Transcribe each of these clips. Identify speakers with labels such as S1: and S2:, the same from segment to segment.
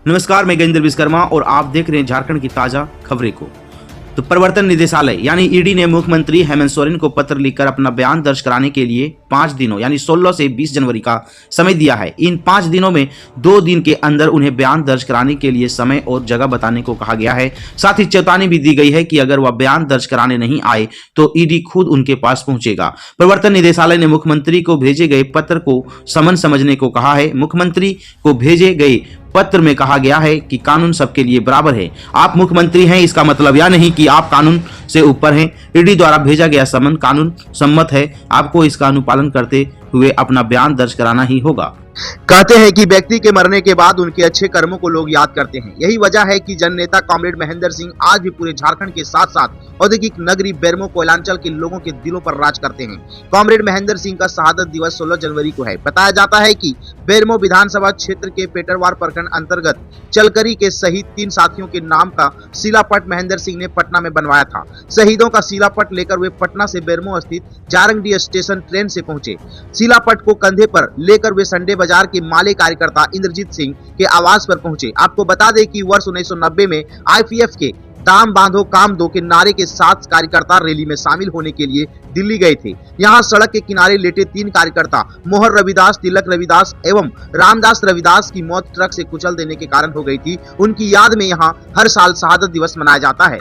S1: नमस्कार, मैं गजेंद्र विश्वकर्मा और आप देख रहे हैं झारखंड की ताजा खबरें को। तो प्रवर्तन निदेशालय यानी ईडी ने मुख्यमंत्री हेमंत सोरेन को पत्र लिखकर अपना बयान दर्ज कराने के लिए 5 दिनों यानी 16 से 20 जनवरी का समय दिया है। इन 5 दिनों में 2 दिन के अंदर उन्हें बयान दर्ज कराने के लिए समय और जगह बताने को कहा गया है। साथ ही चेतावनी भी दी गई है कि अगर वह बयान दर्ज कराने नहीं आए तो ईडी खुद उनके पास पहुंचेगा। प्रवर्तन निदेशालय ने मुख्यमंत्री को भेजे गए पत्र को समन समझने को कहा है। मुख्यमंत्री को भेजे गए पत्र में कहा गया है कि कानून सबके लिए बराबर है। आप मुख्यमंत्री हैं, इसका मतलब यह नहीं कि आप कानून से ऊपर हैं। ईडी द्वारा भेजा गया समन कानून सम्मत है। आपको इसका अनुपालन करते हुए अपना बयान दर्ज कराना ही होगा।
S2: कहते हैं कि व्यक्ति के मरने के बाद उनके अच्छे कर्मों को लोग याद करते हैं। यही वजह है कि जननेता कॉमरेड महेंद्र सिंह आज भी पूरे झारखंड के साथ साथ औद्योगिक नगरी बेरमो कोयलांचल के लोगों के दिलों पर राज करते हैं। कॉमरेड महेंद्र सिंह का शहादत दिवस 16 जनवरी को है। बताया जाता है कि बेरमो विधानसभा क्षेत्र के पेटरवार प्रखंड अंतर्गत चलकरी के शहीद 3 साथियों के नाम का शिलापट महेंद्र सिंह ने पटना में बनवाया था। शहीदों का शिलापट लेकर वे पटना से बेरमो स्थित जारंगडी स्टेशन ट्रेन से पहुंचे। शिलापट को कंधे पर लेकर वे संडे बाजार के माले कार्यकर्ता इंद्रजीत सिंह के आवास पर पहुंचे। आपको बता दें कि वर्ष 1990 में आईपीएफ के दाम बांधो काम दो के नारे के साथ कार्यकर्ता रैली में शामिल होने के लिए दिल्ली गए थे। यहां सड़क के किनारे लेटे 3 कार्यकर्ता मोहर रविदास, तिलक रविदास एवं रामदास रविदास की मौत ट्रक से कुचल देने के कारण हो गई थी। उनकी याद में यहां हर साल शहादत दिवस मनाया जाता है।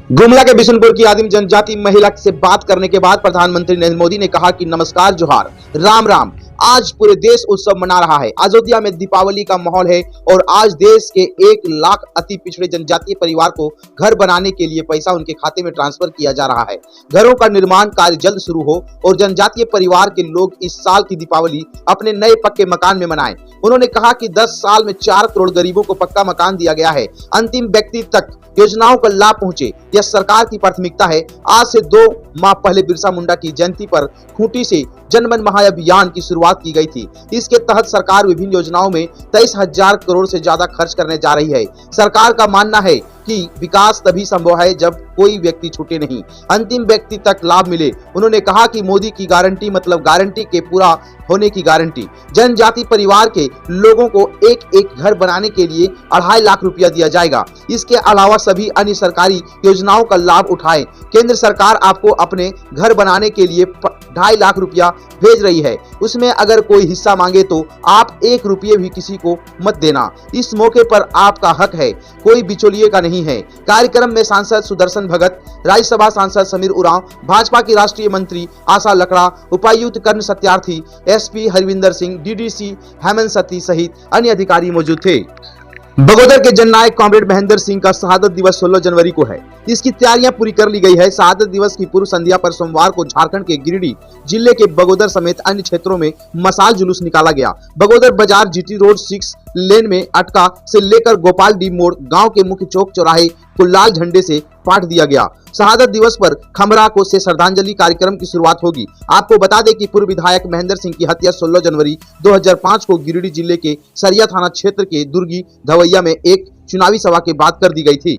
S2: गुमला के बिशनपुर की आदिम जनजाति महिला से बात करने के बाद प्रधानमंत्री नरेंद्र मोदी ने कहा कि नमस्कार, जोहार, राम राम। आज पूरे देश उत्सव मना रहा है। अयोध्या में दीपावली का माहौल है और आज देश के 1 लाख अति पिछड़े जनजातीय परिवार को घर बनाने के लिए पैसा उनके खाते में ट्रांसफर किया जा रहा है। घरों का निर्माण कार्य जल्द शुरू हो और जनजातीय परिवार के लोग इस साल की दीपावली अपने नए पक्के मकान में मनाएं। उन्होंने कहा कि 10 साल में 4 करोड़ गरीबों को पक्का मकान दिया गया है। अंतिम व्यक्ति तक योजनाओं का लाभ पहुंचे, यह सरकार की प्राथमिकता है। आज से 2 माह पहले बिरसा मुंडा की जयंती पर खूंटी से जनमन महाअभियान की शुरुआत की गई थी। इसके तहत सरकार विभिन्न योजनाओं में 23,000 करोड़ से ज्यादा खर्च करने जा रही है। सरकार का मानना है कि विकास तभी संभव है जब कोई व्यक्ति छूटे नहीं, अंतिम व्यक्ति तक लाभ मिले। उन्होंने कहा कि मोदी की गारंटी मतलब गारंटी के पूरा होने की गारंटी। जनजाति परिवार के लोगों को एक घर बनाने के लिए 2.5 लाख रुपया दिया जाएगा। इसके अलावा सभी अन्य सरकारी योजनाओं का लाभ उठाएं। केंद्र सरकार आपको अपने घर बनाने के लिए 2.5 लाख रुपया भेज रही है। उसमें अगर कोई हिस्सा मांगे तो आप 1 रुपये भी किसी को मत देना। इस मौके पर आपका हक है, कोई बिचौलिए का नहीं है। कार्यक्रम में सांसद सुदर्शन भगत, राज्यसभा सांसद समीर उरांव, भाजपा की राष्ट्रीय मंत्री आशा लकड़ा, उपायुक्त कर्ण सत्यार्थी, एसपी हरविंदर सिंह, डीडीसी हेमंत सती सहित अन्य अधिकारी मौजूद थे। बगोदर के जननायक कॉमरेड महेंद्र सिंह का शहादत दिवस 16 जनवरी को है। इसकी तैयारियां पूरी कर ली गई है। शहादत दिवस की पूर्व संध्या पर सोमवार को झारखंड के गिरिडीह जिले के बगोदर समेत अन्य क्षेत्रों में मशाल जुलूस निकाला गया। बगोदर बाजार, जीटी रोड 6 लेन में अटका से लेकर गोपाल डी मोड़ गांव के मुख्य चौक चौराहे को लाल झंडे से पाठ दिया गया। शहादत दिवस पर खमरा को से श्रद्धांजलि कार्यक्रम की शुरुआत होगी। आपको बता दें कि पूर्व विधायक महेंद्र सिंह की हत्या 16 जनवरी 2005 को गिरिडीह जिले के सरिया थाना क्षेत्र के दुर्गी धवैया में एक चुनावी सभा के बाद कर दी गई थी।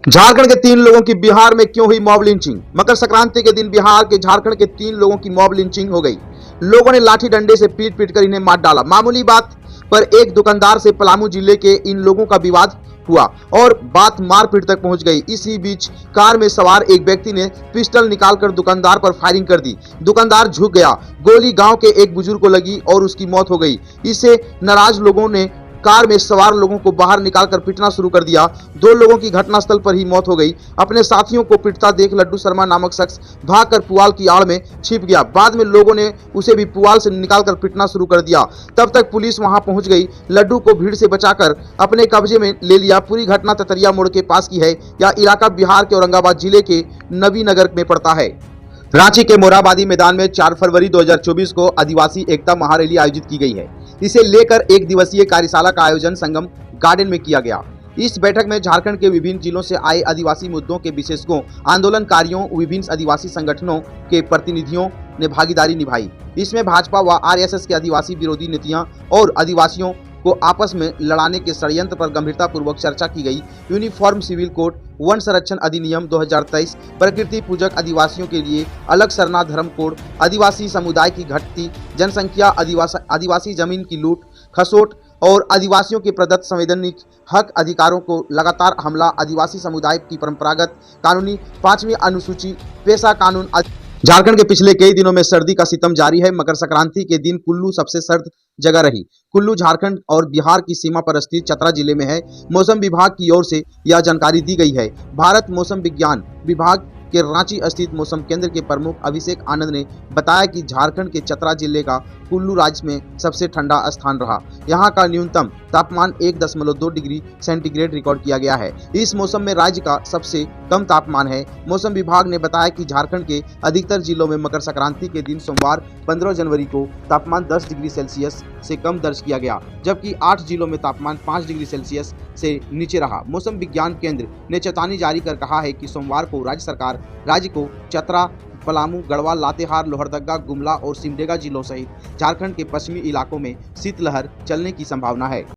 S2: झारखंड के 3 लोगों की बिहार में क्यों हुई मॉब लिंचिंग? मकर संक्रांति के दिन बिहार के झारखंड के 3 लोगों की मॉब लिंचिंग हो गई। लोगों ने लाठी डंडे से पीट कर इन्हें मार डाला। मामूली बात पर एक दुकानदार से पलामू जिले के इन लोगों का विवाद हुआ और बात मारपीट तक पहुंच गई। इसी बीच कार में सवार एक व्यक्ति ने पिस्टल निकालकर दुकानदार पर फायरिंग कर दी। दुकानदार झुक गया। गोली गांव के एक बुजुर्ग को लगी और उसकी मौत हो गई। इससे नाराज लोगों ने कार में सवार लोगों को बाहर निकालकर पीटना शुरू कर दिया। 2 लोगों की घटनास्थल पर ही मौत हो गई। अपने साथियों को पीटता देख लड्डू शर्मा नामक शख्स भागकर पुआल की आड़ में छिप गया। बाद में लोगों ने उसे भी पुआल से निकालकर पीटना शुरू कर दिया। तब तक पुलिस वहां पहुंच गई। लड्डू को भीड़ से बचाकर अपने कब्जे में ले लिया। पूरी घटना ततरिया मोड़ के पास की है। यह इलाका बिहार के औरंगाबाद जिले के नबीनगर में पड़ता है। रांची के मोरहाबादी मैदान में 4 फरवरी 2024 को आदिवासी एकता महारैली आयोजित की गई है। इसे लेकर 1 दिवसीय कार्यशाला का आयोजन संगम गार्डन में किया गया। इस बैठक में झारखंड के विभिन्न जिलों से आए आदिवासी मुद्दों के विशेषज्ञों, आंदोलनकारियों, विभिन्न आदिवासी संगठनों के प्रतिनिधियों ने भागीदारी निभाई। इसमें भाजपा व आरएसएस के आदिवासी विरोधी नीतियां और आदिवासियों को आपस में लड़ाने के षड्यंत्र पर गंभीरता पूर्वक चर्चा की गई। यूनिफॉर्म सिविल कोड, वन संरक्षण अधिनियम 2023, प्रकृति पूजक आदिवासियों के लिए अलग सरना धर्म कोड, आदिवासी समुदाय की घटती जनसंख्या, आदिवासी जमीन की लूट खसोट, और आदिवासियों के प्रदत्त संवैधानिक हक अधिकारों को लगातार हमला, आदिवासी समुदाय की परंपरागत कानूनी 5वीं अनुसूची पेशा कानून। झारखंड के पिछले कई दिनों में सर्दी का सितम जारी है। मकर संक्रांति के दिन कुल्लू सबसे सर्द जगह रही। कुल्लू झारखंड और बिहार की सीमा पर स्थित चतरा जिले में है। मौसम विभाग की ओर से यह जानकारी दी गई है। भारत मौसम विज्ञान विभाग के रांची स्थित मौसम केंद्र के प्रमुख अभिषेक आनंद ने बताया कि झारखंड के चतरा जिले का कुल्लू राज्य में सबसे ठंडा स्थान रहा। यहां का न्यूनतम तापमान 1.2 डिग्री सेंटीग्रेड रिकॉर्ड किया गया है। इस मौसम में राज्य का सबसे कम तापमान है। मौसम विभाग ने बताया कि झारखंड के अधिकतर जिलों में मकर संक्रांति के दिन सोमवार 15 जनवरी को तापमान 10 डिग्री सेल्सियस से कम दर्ज किया गया, जबकि 8 जिलों में तापमान 5 डिग्री सेल्सियस से नीचे रहा। मौसम विज्ञान केंद्र ने चेतावनी जारी कर कहा है कि सोमवार को राज्य सरकार राज्य को चतरा, पलामू, गढ़वाल, लातेहार, लोहरदगा, गुमला और सिमडेगा जिलों सहित झारखंड के पश्चिमी इलाकों में शीतलहर चलने की संभावना है।